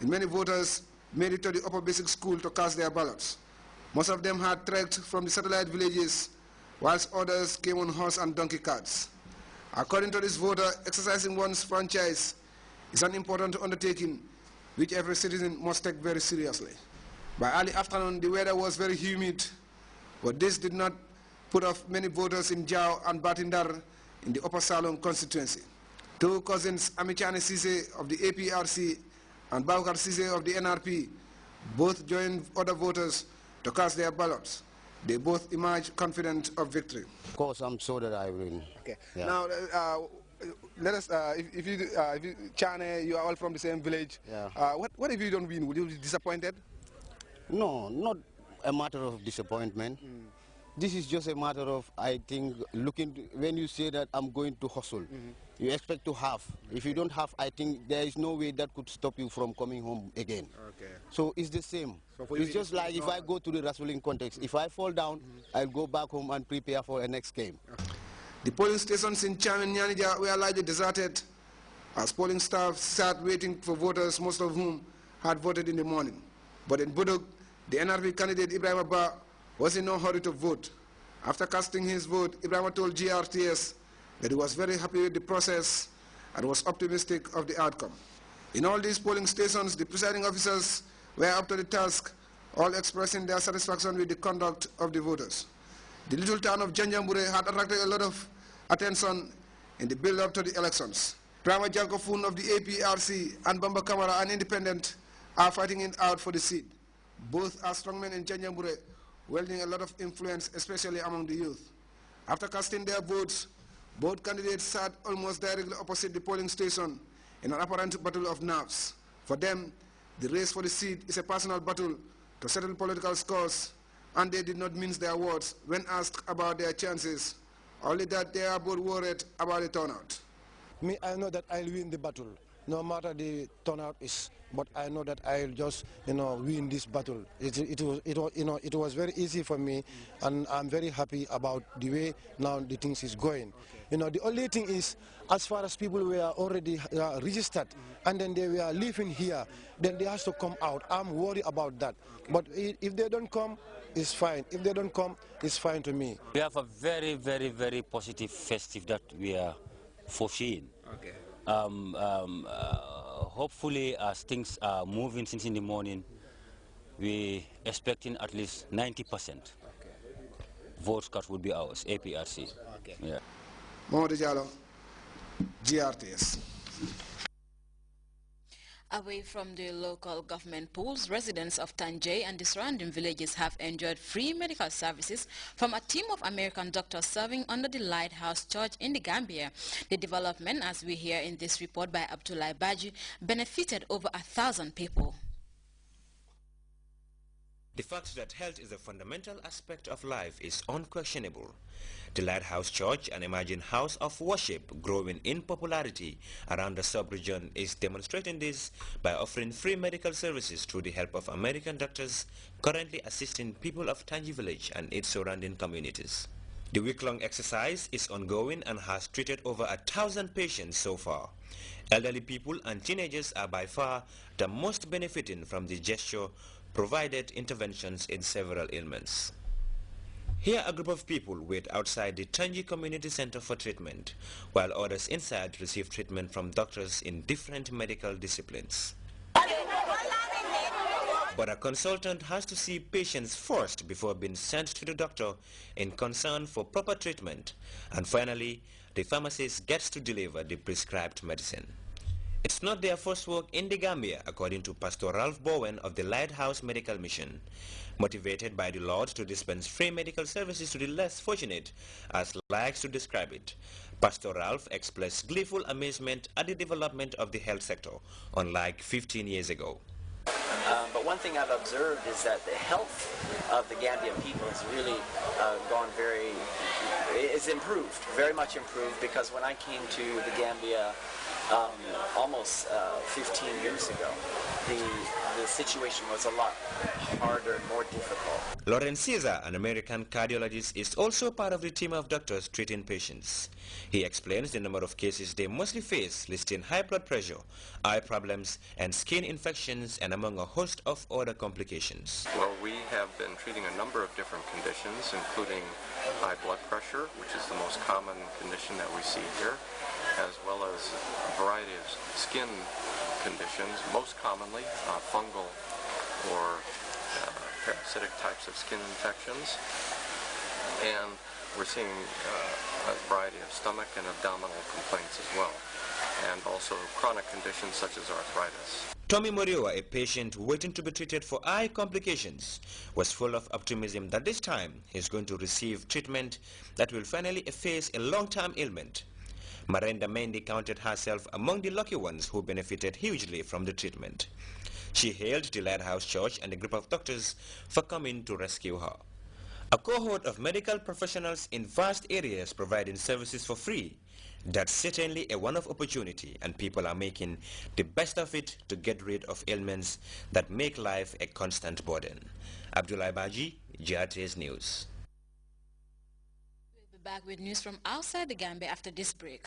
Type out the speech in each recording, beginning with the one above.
and many voters made it to the upper basic school to cast their ballots. Most of them had trekked from the satellite villages, whilst others came on horse and donkey carts. According to this voter, exercising one's franchise is an important undertaking which every citizen must take very seriously. By early afternoon, the weather was very humid, but this did not put off many voters in Jao and Batindar in the Upper Salon constituency. Two cousins, Amichane Sise of the APRC and Baukar Sise of the NRP, both joined other voters to cast their ballots. They both emerged confident of victory. Of course, I'm sure that I win. Okay. Yeah. Now, let us, if you, Chane, you are all from the same village. Yeah. What if you don't win? Would you be disappointed? No, not a matter of disappointment. This is just a matter of, I think, when you say that I'm going to hustle, you expect to have. If you don't have, I think there is no way that could stop you from coming home again. Okay. So it's the same. So it's just like if I go to the wrestling context, if I fall down, I'll go back home and prepare for the next game. The polling stations in Cham and Nyanija were largely deserted as polling staff sat waiting for voters, most of whom had voted in the morning. But in Buduk, the NRP candidate Ibrahim Abba was in no hurry to vote. After casting his vote, Ibrahim told GRTS that he was very happy with the process and was optimistic of the outcome. In all these polling stations, the presiding officers were up to the task, all expressing their satisfaction with the conduct of the voters. The little town of Janjambure had attracted a lot of attention in the build-up to the elections. Prama Jalkofun of the APRC and Bamba Kamara, an independent, are fighting it out for the seat. Both are strongmen in Janjambure, wielding a lot of influence, especially among the youth. After casting their votes, both candidates sat almost directly opposite the polling station in an apparent battle of nerves. For them, the race for the seat is a personal battle to settle political scores, and they did not mince their words when asked about their chances, only that they are both worried about the turnout. Me, I know that I'll win the battle, no matter the turnout is. But I know that I'll just, win this battle. It was very easy for me, and I'm very happy about the way now the things is going. Okay. The only thing is, as far as people were already registered, and then they were living here, then they have to come out. I'm worried about that. Okay. But if they don't come, it's fine. If they don't come, it's fine to me. We have a very, very, very positive festive that we are foreseeing. Okay. Hopefully, as things are moving since in the morning, we're expecting at least 90% vote cut would be ours, APRC. Okay. Yeah. Mohamed Diallo, GRTS. Away from the local government pools, residents of Tanjay and the surrounding villages have enjoyed free medical services from a team of American doctors serving under the Lighthouse Church in the Gambia. The development, as we hear in this report by Abdullah Baji, benefited over 1,000 people. The fact that health is a fundamental aspect of life is unquestionable. The Lighthouse Church, an emerging house of worship growing in popularity around the sub-region, is demonstrating this by offering free medical services through the help of American doctors currently assisting people of Tanji village and its surrounding communities. The week-long exercise is ongoing and has treated over 1,000 patients so far. Elderly people and teenagers are by far the most benefiting from the gesture, provided interventions in several ailments. Here a group of people wait outside the Tanji Community Center for treatment, while others inside receive treatment from doctors in different medical disciplines. But a consultant has to see patients first before being sent to the doctor in concern for proper treatment, and finally the pharmacist gets to deliver the prescribed medicine. It's not their first work in the Gambia, according to Pastor Ralph Bowen of the Lighthouse Medical Mission. Motivated by the Lord to dispense free medical services to the less fortunate, as likes to describe it, Pastor Ralph expressed gleeful amazement at the development of the health sector, unlike 15 years ago. But one thing I've observed is that the health of the Gambian people has really it's improved, very much improved, because when I came to the Gambia almost 15 years ago, the situation was a lot harder, more difficult. Lawrence Caesar, an American cardiologist, is also part of the team of doctors treating patients. He explains the number of cases they mostly face, listing high blood pressure, eye problems, and skin infections, and among a host of other complications. Well, we have been treating a number of different conditions, including high blood pressure, which is the most common condition that we see here, as well as a variety of skin conditions, most commonly fungal or parasitic types of skin infections, and we're seeing a variety of stomach and abdominal complaints as well, and also chronic conditions such as arthritis. Tommy Moriwa, a patient waiting to be treated for eye complications, was full of optimism that this time he's going to receive treatment that will finally efface a long-term ailment. Marenda Mendy counted herself among the lucky ones who benefited hugely from the treatment. She hailed the Lighthouse Church and a group of doctors for coming to rescue her. A cohort of medical professionals in vast areas providing services for free. That's certainly a one-off opportunity, and people are making the best of it to get rid of ailments that make life a constant burden. Abdullah Baji, GRTS News. We'll be back with news from outside the Gambia after this break.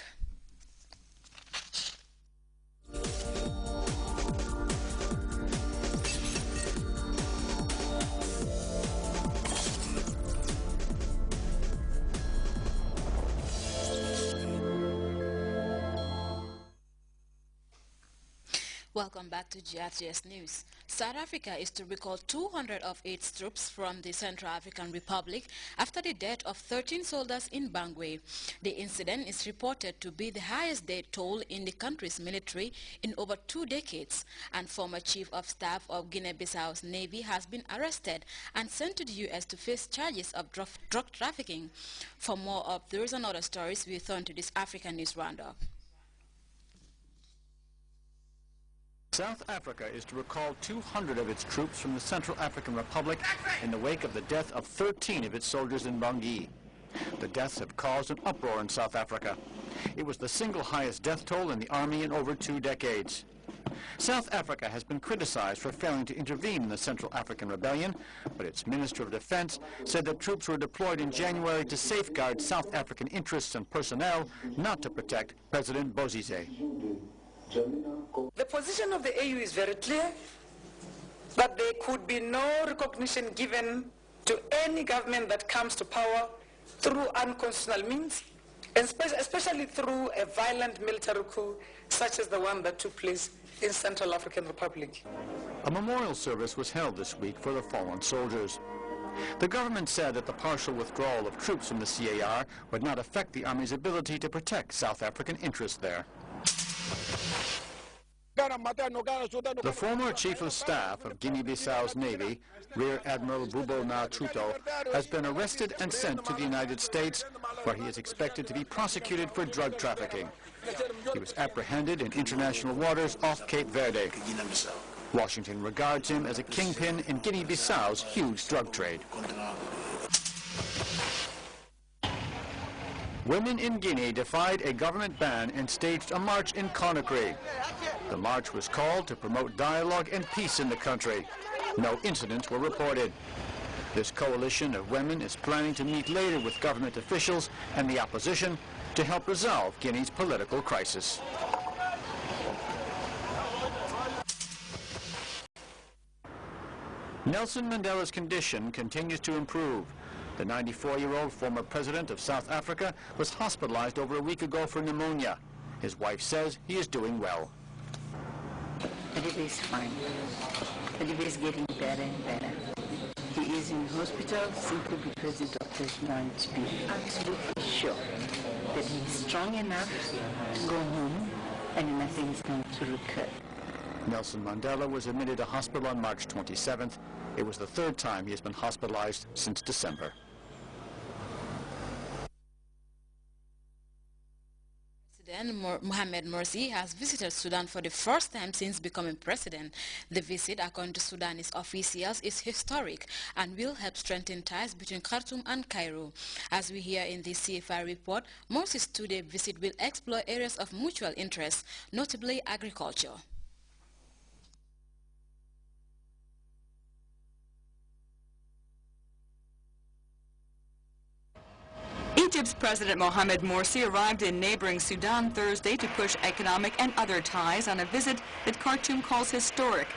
Welcome back to GRTS News. South Africa is to recall 200 of its troops from the Central African Republic after the death of 13 soldiers in Bangui. The incident is reported to be the highest death toll in the country's military in over 2 decades, and former Chief of Staff of Guinea-Bissau's Navy has been arrested and sent to the U.S. to face charges of drug trafficking. For more of those and other stories, we turn to this African News Roundup. South Africa is to recall 200 of its troops from the Central African Republic in the wake of the death of 13 of its soldiers in Bangui. The deaths have caused an uproar in South Africa. It was the single highest death toll in the army in over 2 decades. South Africa has been criticized for failing to intervene in the Central African Rebellion, but its Minister of Defense said that troops were deployed in January to safeguard South African interests and personnel, not to protect President Bozizé. The position of the AU is very clear, that there could be no recognition given to any government that comes to power through unconstitutional means, and especially through a violent military coup such as the one that took place in Central African Republic. A memorial service was held this week for the fallen soldiers. The government said that the partial withdrawal of troops from the CAR would not affect the Army's ability to protect South African interests there. The former Chief of Staff of Guinea-Bissau's Navy, Rear Admiral Bubo Na Tuto, has been arrested and sent to the United States, where he is expected to be prosecuted for drug trafficking. He was apprehended in international waters off Cape Verde. Washington regards him as a kingpin in Guinea-Bissau's huge drug trade. Women in Guinea defied a government ban and staged a march in Conakry. The march was called to promote dialogue and peace in the country. No incidents were reported. This coalition of women is planning to meet later with government officials and the opposition to help resolve Guinea's political crisis. Nelson Mandela's condition continues to improve. The 94-year-old former president of South Africa was hospitalized over a week ago for pneumonia. His wife says he is doing well. Oliver is fine. Oliver is getting better and better. He is in hospital simply because the doctors want to be absolutely sure that he is strong enough to go home and nothing is going to recur. Nelson Mandela was admitted to hospital on March 27th. It was the 3rd time he has been hospitalized since December. President Mohamed Morsi has visited Sudan for the first time since becoming president. The visit, according to Sudanese officials, is historic and will help strengthen ties between Khartoum and Cairo. As we hear in the CFI report, Morsi's 2-day visit will explore areas of mutual interest, notably agriculture. Egypt's President Mohamed Morsi arrived in neighboring Sudan Thursday to push economic and other ties on a visit that Khartoum calls historic.